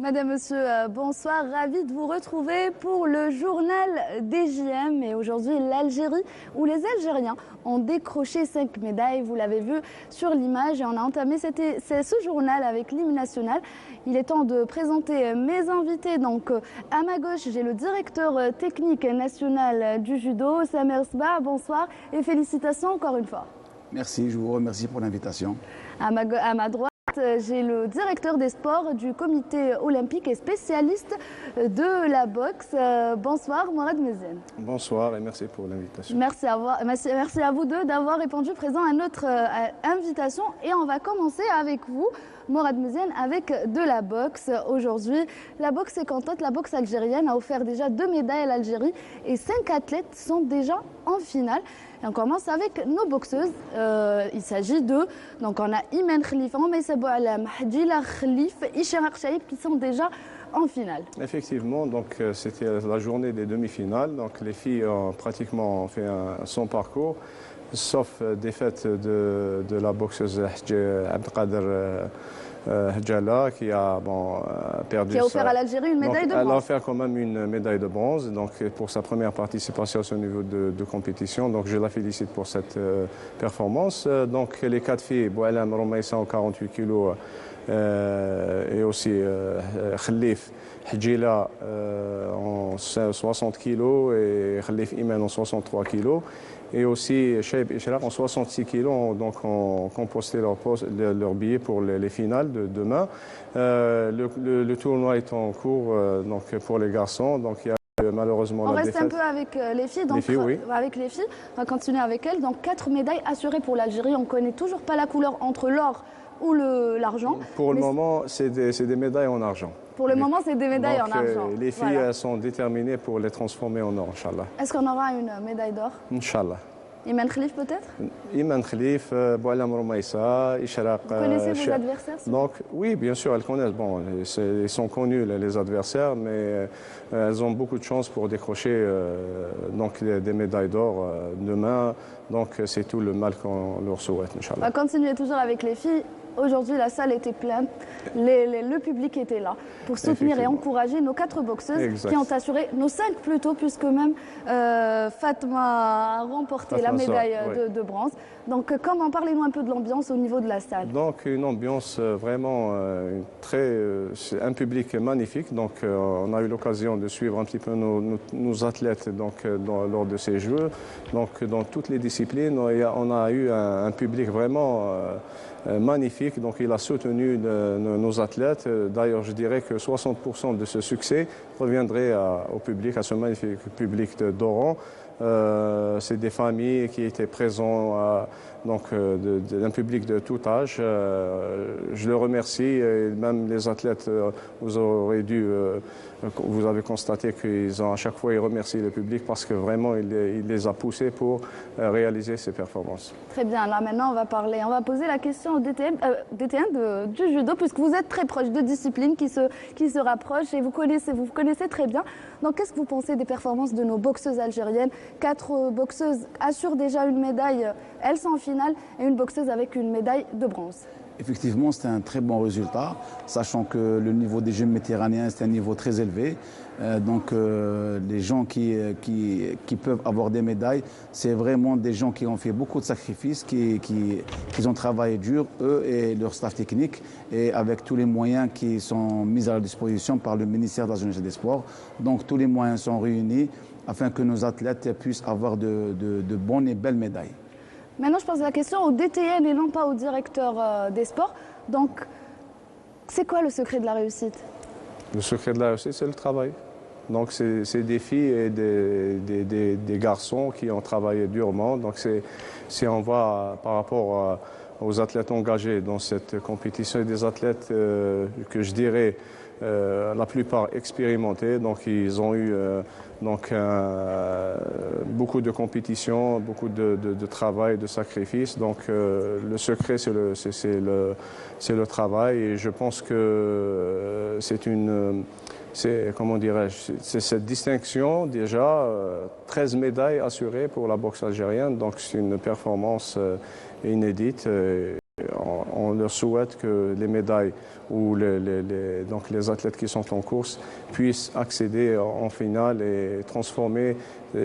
Madame, Monsieur, bonsoir. Ravi de vous retrouver pour le journal des JM. Et aujourd'hui, l'Algérie, où les Algériens ont décroché 5 médailles. Vous l'avez vu sur l'image. Et on a entamé ce journal avec l'hymne national. Il est temps de présenter mes invités. Donc, à ma gauche, j'ai le directeur technique national du judo, Samer Sba. Bonsoir et félicitations encore une fois. Merci, je vous remercie pour l'invitation. À ma droite, j'ai le directeur des sports du comité olympique et spécialiste de la boxe. Bonsoir, Mourad Meziane. Bonsoir et merci pour l'invitation. Merci à vous deux d'avoir répondu présent à notre invitation. Et on va commencer avec vous, Mourad Meziane, avec de la boxe. Aujourd'hui, la boxe sécantante, la boxe algérienne a offert déjà 2 médailles à l'Algérie et 5 athlètes sont déjà en finale. Et on commence avec nos boxeuses. Il s'agit de, donc on a Imen Khalif, Maïssa Boualam, Hadjila Khalif, Ishaq Chaïb qui sont déjà en finale. Effectivement, donc c'était la journée des demi-finales. Donc les filles ont pratiquement fait son parcours, sauf défaite de la boxeuse Abdelkader Hadjala qui a perdu. Qui a offert à l'Algérie une médaille de bronze. Elle a offert quand même une médaille de bronze donc, pour sa première participation à ce niveau de compétition. Donc je la félicite pour cette performance. Donc les 4 filles, Boualam Romaïssa en 48 kg et aussi Khalif Hadjila en 60 kg et Khalif Iman en 63 kg. Et aussi Chaïb Ishraq en 66 kg, donc ont composté leur billet pour les finales de demain. Le tournoi est en cours donc pour les garçons. Donc il y a malheureusement on la reste défaite. Un peu avec les filles. Donc, les filles, oui. Avec les filles, on va continuer avec elles. Donc 4 médailles assurées pour l'Algérie. On ne connaît toujours pas la couleur entre l'or ou l'argent. Pour le moment, c'est des médailles en argent. Pour le moment, c'est des médailles en argent. Les filles elles sont déterminées pour les transformer en or, Inch'Allah. Est-ce qu'on aura une médaille d'or? Inch'Allah. Iman Khalif peut-être? Iman Khalif, Boualam Romaïssa, Ishraq. Vous connaissez vos adversaires? Donc, oui, bien sûr, elles connaissent. Bon, ils sont connus, les adversaires, mais elles ont beaucoup de chance pour décrocher donc, des médailles d'or demain. Donc, c'est tout le mal qu'on leur souhaite, Inch'Allah. On va continuer toujours avec les filles. Aujourd'hui, la salle était pleine, le public était là pour soutenir et encourager nos 4 boxeuses qui ont assuré, nos 5 plutôt, puisque même Fatma a remporté la médaille de bronze. Donc, comment parlez-nous un peu de l'ambiance au niveau de la salle? Donc, une ambiance vraiment un public magnifique. Donc, on a eu l'occasion de suivre un petit peu nos athlètes donc, lors de ces Jeux. Donc, dans toutes les disciplines, on a eu un public vraiment magnifique, donc il a soutenu nos athlètes. D'ailleurs, je dirais que 60% de ce succès reviendrait au public, à ce magnifique public d'Oran. C'est des familles qui étaient présentes, donc d'un public de tout âge. Je le remercie, et même les athlètes, vous avez constaté qu'ils ont à chaque fois ils remercient le public parce que vraiment il les a poussés pour réaliser ces performances. Très bien, là maintenant on va poser la question au DTN du judo, puisque vous êtes très proche de disciplines qui se rapprochent et vous connaissez très bien. Donc qu'est-ce que vous pensez des performances de nos boxeuses algériennes? 4 boxeuses assurent déjà une médaille, elles sont en finale, et une boxeuse avec une médaille de bronze. Effectivement, c'est un très bon résultat, sachant que le niveau des Jeux méditerranéens, c'est un niveau très élevé. Donc, les gens qui peuvent avoir des médailles, c'est vraiment des gens qui ont fait beaucoup de sacrifices, qui ont travaillé dur, eux et leur staff technique, et avec tous les moyens qui sont mis à leur disposition par le ministère de la Jeunesse et des Sports. Donc, tous les moyens sont réunis afin que nos athlètes puissent avoir de bonnes et belles médailles. Maintenant, je pose la question au DTN et non pas au directeur des sports. Donc, c'est quoi le secret de la réussite? Le secret de la réussite, c'est le travail. Donc, c'est des filles et des garçons qui ont travaillé durement. Donc, si on voit par rapport aux athlètes engagés dans cette compétition, et des athlètes que je dirais la plupart expérimentés, donc ils ont eu beaucoup de compétitions, beaucoup de travail, de sacrifices. Donc le secret, c'est le travail, et je pense que c'est cette distinction déjà, 13 médailles assurées pour la boxe algérienne, donc c'est une performance inédite. On leur souhaite que les médailles ou donc les athlètes qui sont en course puissent accéder en finale et transformer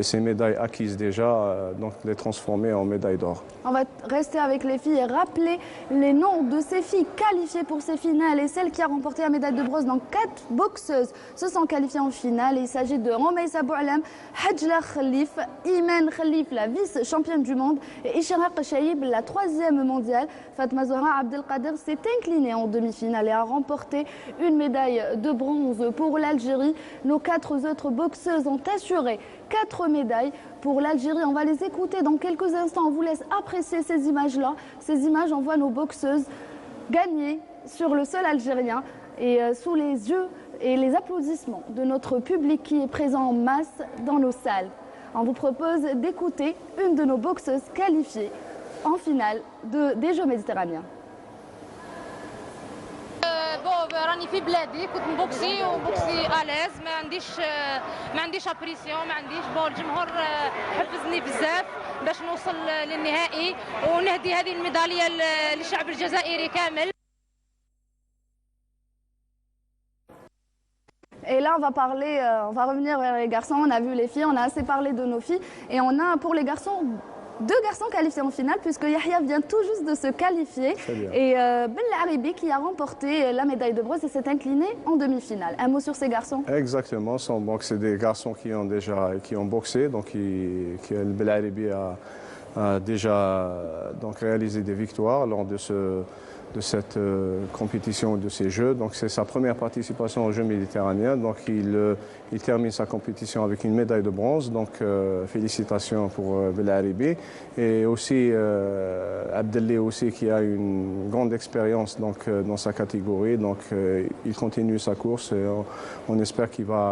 ces médailles acquises déjà, donc les transformer en médailles d'or. On va rester avec les filles et rappeler les noms de ces filles qualifiées pour ces finales et celle qui a remporté la médaille de bronze. Donc 4 boxeuses se sont qualifiées en finale. Il s'agit de Romaïssa Boualem, Hajla Khalif, Iman Khalif, la vice-championne du monde, et Ishraq Chaïb, la 3e mondiale. Fatma Zahra Abdelkader s'est inclinée en demi-finale et a remporté une médaille de bronze pour l'Algérie. Nos 4 autres boxeuses ont assuré 4 médailles pour l'Algérie. On va les écouter dans quelques instants. On vous laisse apprécier ces images-là. Ces images, on voit nos boxeuses gagner sur le sol algérien et sous les yeux et les applaudissements de notre public qui est présent en masse dans nos salles. On vous propose d'écouter une de nos boxeuses qualifiées en finale des Jeux méditerranéens. راني في بلادي كنت نبوكسي وبوكسي ألاز ما عنديش ابريسيون ما عنديش الجمهور حفزني بزاف باش نوصل للنهائي ونهدي هذه الميداليه للشعب الجزائري كامل. Et là, on va revenir vers les garçons. On a vu les filles, on a assez parlé de nos filles. Et on a pour les garçons 2 garçons qualifiés en finale, puisque Yahya vient tout juste de se qualifier. Et Belaribi qui a remporté la médaille de bronze et s'est incliné en demi-finale. Un mot sur ces garçons? Exactement, c'est des garçons qui ont boxé. Donc Belaribi a déjà donc, réalisé des victoires lors de cette compétition, de ces Jeux. Donc c'est sa première participation aux Jeux méditerranéens. Donc il termine sa compétition avec une médaille de bronze. Donc félicitations pour Belaribi. Et aussi Abdelli aussi qui a une grande expérience donc, dans sa catégorie. Donc il continue sa course et on espère qu'il va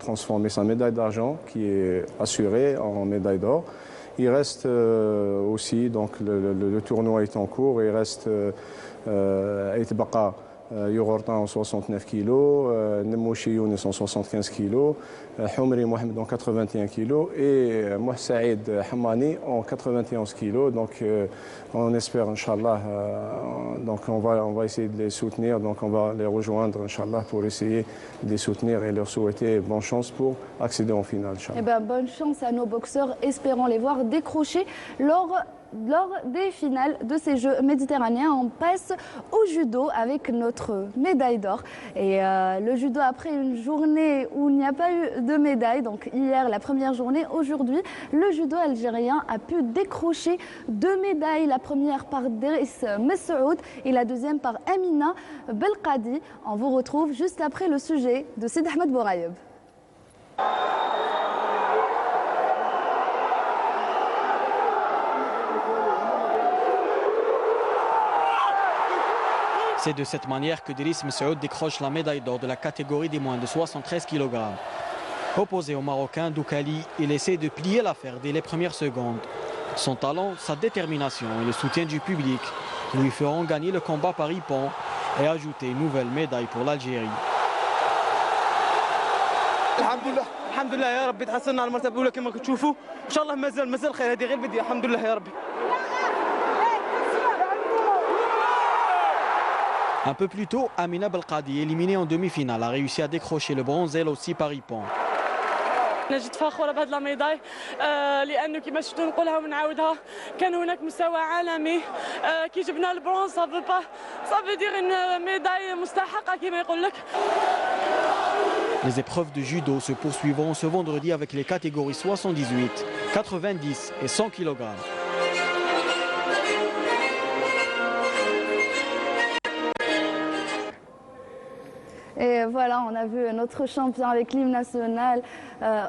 transformer sa médaille d'argent qui est assurée en médaille d'or. Il reste aussi, donc le tournoi est en cours, il reste Aïtbaqa Yogurtan en 69 kg, Nemouchi Younes en 75 kg, Houmri Mohamed en 81 kg et Mouhsaïd Hamani en 91 kg. Donc on espère, Inch'Allah, donc on va essayer de les soutenir, donc on va les rejoindre, Inch'Allah, pour essayer de les soutenir et leur souhaiter bonne chance pour accéder en finale, Inch'Allah. Eh bien, bonne chance à nos boxeurs, espérons les voir décrocher lors des finales de ces Jeux méditerranéens. On passe au judo avec notre médaille d'or. Et le judo, après une journée où il n'y a pas eu de médaille, donc hier la première journée, aujourd'hui le judo algérien a pu décrocher 2 médailles. La première par Driss Messoud et la deuxième par Amina Belkadi. On vous retrouve juste après le sujet de Sid Ahmed Bouraïeb. C'est de cette manière que Driss Messoud décroche la médaille d'or de la catégorie des moins de 73 kg. Opposé au Marocain Doukali, il essaie de plier l'affaire dès les premières secondes. Son talent, sa détermination et le soutien du public lui feront gagner le combat par Ippon et ajouter une nouvelle médaille pour l'Algérie. الحمد لله يا رب تحسنا على المرتبه الاولى كما كتشوفوا ان شاء الله مازال خير هذه غير بدايه الحمد لله يا ربي. Un peu plus tôt, Amina Belkadi, éliminée en demi-finale, a réussi à décrocher le bronze elle aussi par Ippon. أنا جد فخورة بهذه الميداي لأنه كما شفتوا نقولها ونعاودها كان هناك مستوى عالمي كي جبنا البرونز صافي دير une médaille مستحقة كما يقول لك. Les épreuves de judo se poursuivront ce vendredi avec les catégories 78, 90 et 100 kg. Et voilà, on a vu notre champion avec l'hymne national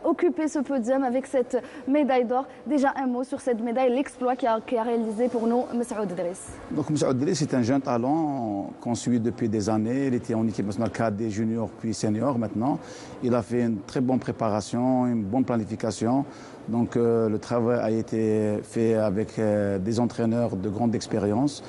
occuper ce podium avec cette médaille d'or. Déjà un mot sur cette médaille, l'exploit qui a réalisé pour nous Messoud Driss. Donc Messoud Driss est un jeune talent qu'on suit depuis des années. Il était en équipe nationale cadet, junior puis senior maintenant. Il a fait une très bonne préparation, une bonne planification. Donc le travail a été fait avec des entraîneurs de grande expérience.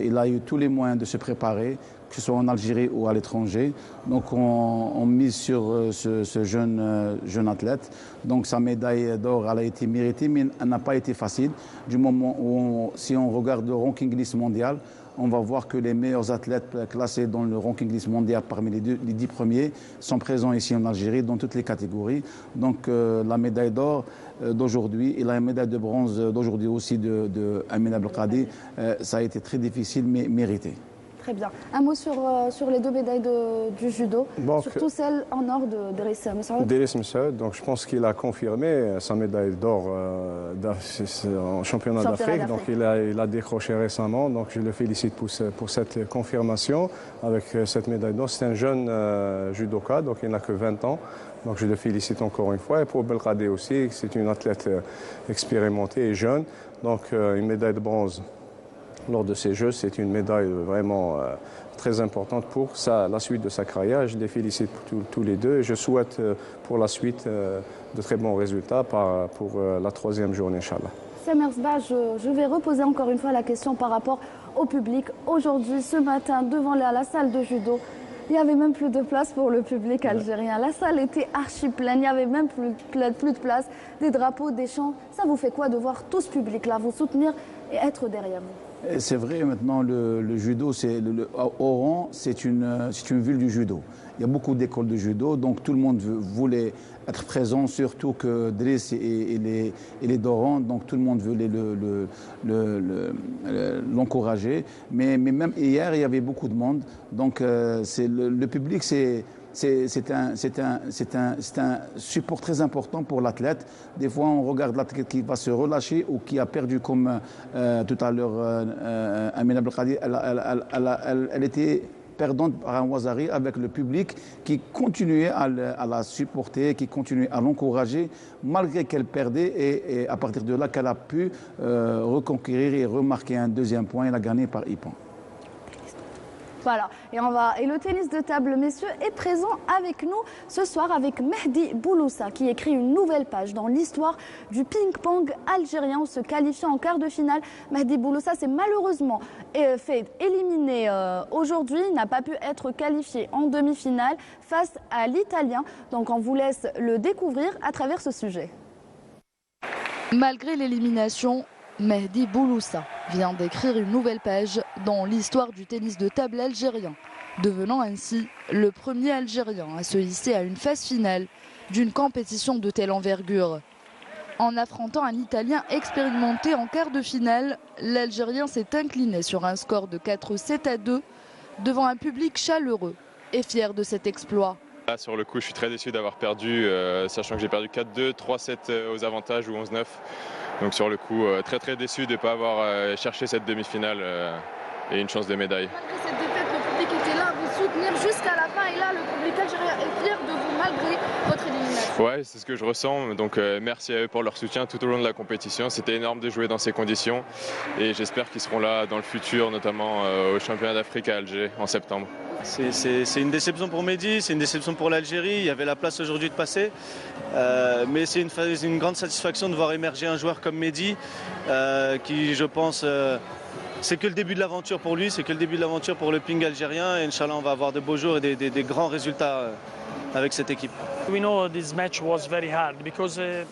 Il a eu tous les moyens de se préparer que ce soit en Algérie ou à l'étranger. Donc on mise sur ce jeune athlète. Donc sa médaille d'or, elle a été méritée, mais elle n'a pas été facile. Du moment où, si on regarde le ranking list mondial, on va voir que les meilleurs athlètes classés dans le ranking list mondial parmi les 10 premiers sont présents ici en Algérie dans toutes les catégories. Donc la médaille d'or d'aujourd'hui et la médaille de bronze d'aujourd'hui aussi de Amine Abdelkadi, ça a été très difficile mais mérité. Très bien. Un mot sur les deux médailles du judo, Donc, surtout celle en or de Deris Messoud. Deris Messoud, donc je pense qu'il a confirmé sa médaille d'or en championnat d'Afrique. Donc il a décroché récemment. Donc je le félicite pour cette confirmation avec cette médaille d'or. C'est un jeune judoka, donc il n'a que 20 ans. Donc je le félicite encore une fois. Et pour Belkadi aussi, c'est une athlète expérimentée et jeune. Donc une médaille de bronze lors de ces Jeux, c'est une médaille vraiment très importante pour la suite de sa carrière. Je les félicite tous les deux et je souhaite pour la suite de très bons résultats pour la 3e journée, Inch'Allah. Samer Sba, je vais reposer encore une fois la question par rapport au public. Aujourd'hui, ce matin, devant la salle de judo, il n'y avait même plus de place pour le public algérien. La salle était archi pleine, il n'y avait même plus de place, des drapeaux, des chants. Ça vous fait quoi de voir tout ce public-là vous soutenir et être derrière vous? C'est vrai, maintenant, le judo, Oran, c'est une ville du judo. Il y a beaucoup d'écoles de judo, donc tout le monde voulait être présent, surtout que Driss et les Doran, donc tout le monde voulait l'encourager. Mais même hier, il y avait beaucoup de monde. Donc le public, c'est un support très important pour l'athlète. Des fois, on regarde l'athlète qui va se relâcher ou qui a perdu, comme tout à l'heure, Amine Abdelkadi, elle était perdante par un Ouazzari avec le public qui continuait à la supporter, qui continuait à l'encourager, malgré qu'elle perdait. Et à partir de là, qu'elle a pu reconquérir et remarquer un 2e point. Elle a gagné par Ipan. Voilà, et le tennis de table, messieurs, est présent avec nous ce soir avec Mehdi Bouloussa qui écrit une nouvelle page dans l'histoire du ping-pong algérien en se qualifiant en quart de finale. Mehdi Bouloussa s'est malheureusement fait éliminer aujourd'hui, n'a pas pu être qualifié en demi-finale face à l'Italien. Donc on vous laisse le découvrir à travers ce sujet. Malgré l'élimination, Mehdi Bouloussa vient d'écrire une nouvelle page dans l'histoire du tennis de table algérien, devenant ainsi le premier Algérien à se hisser à une phase finale d'une compétition de telle envergure. En affrontant un Italien expérimenté en quart de finale, l'Algérien s'est incliné sur un score de 4-7-2 devant un public chaleureux et fier de cet exploit. Là, sur le coup, je suis très déçu d'avoir perdu, sachant que j'ai perdu 4-2, 3-7 aux avantages ou 11-9. Donc sur le coup, très déçu de ne pas avoir cherché cette demi-finale et une chance de médaille. Malgré cette défaite, le public était là à vous soutenir jusqu'à la fin. Et là, le public algérien est fier de vous malgré votre élimination. Ouais, c'est ce que je ressens. Donc merci à eux pour leur soutien tout au long de la compétition. C'était énorme de jouer dans ces conditions. Et j'espère qu'ils seront là dans le futur, notamment au championnat d'Afrique à Alger en septembre. C'est une déception pour Mehdi, c'est une déception pour l'Algérie. Il y avait la place aujourd'hui de passer. Mais c'est une grande satisfaction de voir émerger un joueur comme Mehdi qui, je pense, c'est que le début de l'aventure pour lui, c'est que le début de l'aventure pour le ping algérien. Et Inch'Allah, on va avoir de beaux jours et des grands résultats avec cette équipe.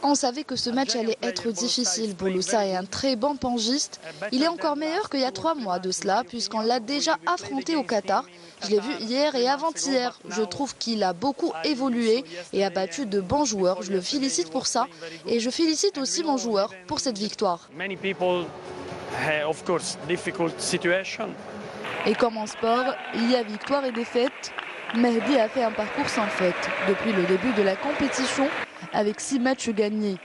On savait que ce match allait être difficile. Bouloussa est un très bon pangiste. Il est encore meilleur qu'il y a 3 mois de cela, puisqu'on l'a déjà affronté au Qatar. Je l'ai vu hier et avant-hier. Je trouve qu'il a beaucoup évolué et a battu de bons joueurs. Je le félicite pour ça. Et je félicite aussi mon joueur pour cette victoire. Et comme en sport, il y a victoire et défaite. Mehdi a fait un parcours sans faute depuis le début de la compétition avec 6 matchs gagnés.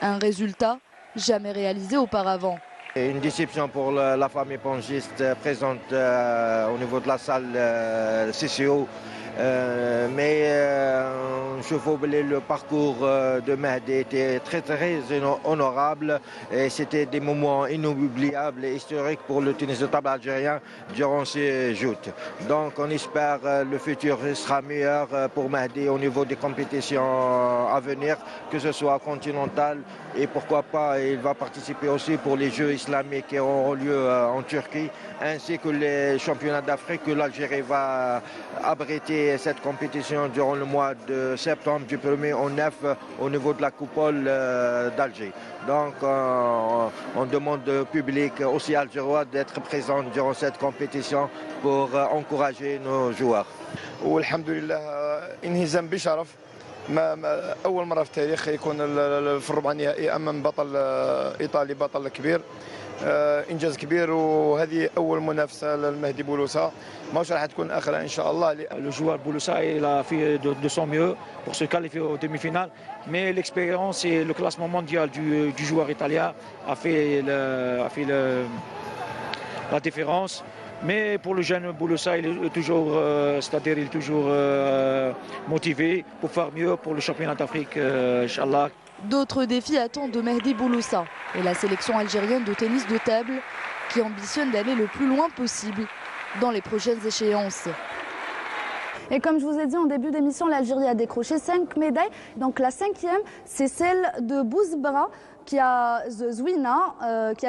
Un résultat jamais réalisé auparavant. Une déception pour la famille pongiste présente au niveau de la salle CCO Je trouve le parcours de Mehdi était très honorable et c'était des moments inoubliables et historiques pour le tennis de table algérien durant ces joutes. Donc on espère le futur sera meilleur pour Mehdi au niveau des compétitions à venir, que ce soit continental et pourquoi pas il va participer aussi pour les Jeux islamiques qui auront lieu en Turquie, ainsi que les championnats d'Afrique que l'Algérie va abriter cette compétition durant le mois de septembre du 1er au 9 au niveau de la coupole d'Alger. Donc on demande au public aussi algérois d'être présent durant cette compétition pour encourager nos joueurs. والحمد لله انهزام بشرف اول مره في التاريخ يكون في الربع النهائي امام بطل ايطالي بطل كبير انجاز كبير وهذه اول منافسه للمهدي بولوسا ماهوش راح تكون اخرى ان شاء الله. Le joueur Bouloussa il a fait de son mieux pour se qualifier aux demi-finales, mais l'expérience et le classement mondial du joueur italien a fait la différence. Mais pour le jeune Bouloussa, il est toujours, c'est-à-dire il est toujours motivé pour faire mieux pour le championnat d'Afrique, Inch'Allah. D'autres défis attendent de Mehdi Bouloussa et la sélection algérienne de tennis de table qui ambitionne d'aller le plus loin possible dans les prochaines échéances. Et comme je vous ai dit en début d'émission, l'Algérie a décroché 5 médailles. Donc la 5e, c'est celle de Bouzbra, qui a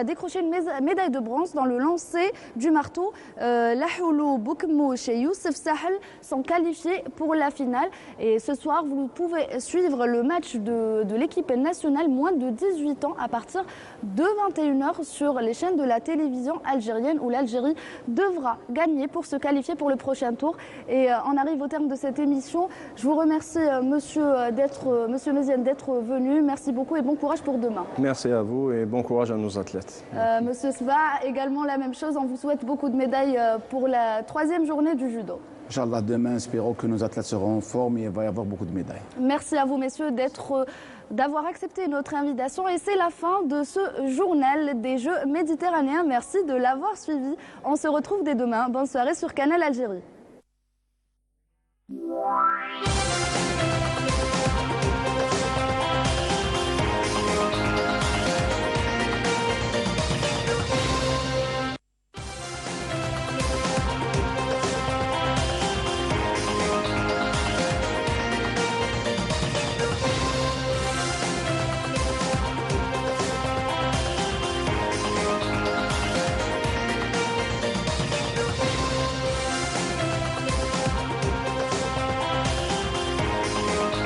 décroché une médaille de bronze dans le lancer du marteau. Lahoulou Boukmouch et Youssef Sahel sont qualifiés pour la finale. Et ce soir, vous pouvez suivre le match de l'équipe nationale moins de 18 ans à partir de 21h sur les chaînes de la télévision algérienne où l'Algérie devra gagner pour se qualifier pour le prochain tour. Et on arrive au terme de cette émission. Je vous remercie, Monsieur Méziane, d'être venu. Merci beaucoup et bon courage pour demain. Merci à vous et bon courage à nos athlètes. Monsieur Sba, également la même chose. On vous souhaite beaucoup de médailles pour la 3e journée du judo. Inch'Allah, demain, espérons que nos athlètes seront en forme et il va y avoir beaucoup de médailles. Merci à vous, messieurs, d'avoir accepté notre invitation. Et c'est la fin de ce journal des Jeux méditerranéens. Merci de l'avoir suivi. On se retrouve dès demain. Bonne soirée sur Canal Algérie.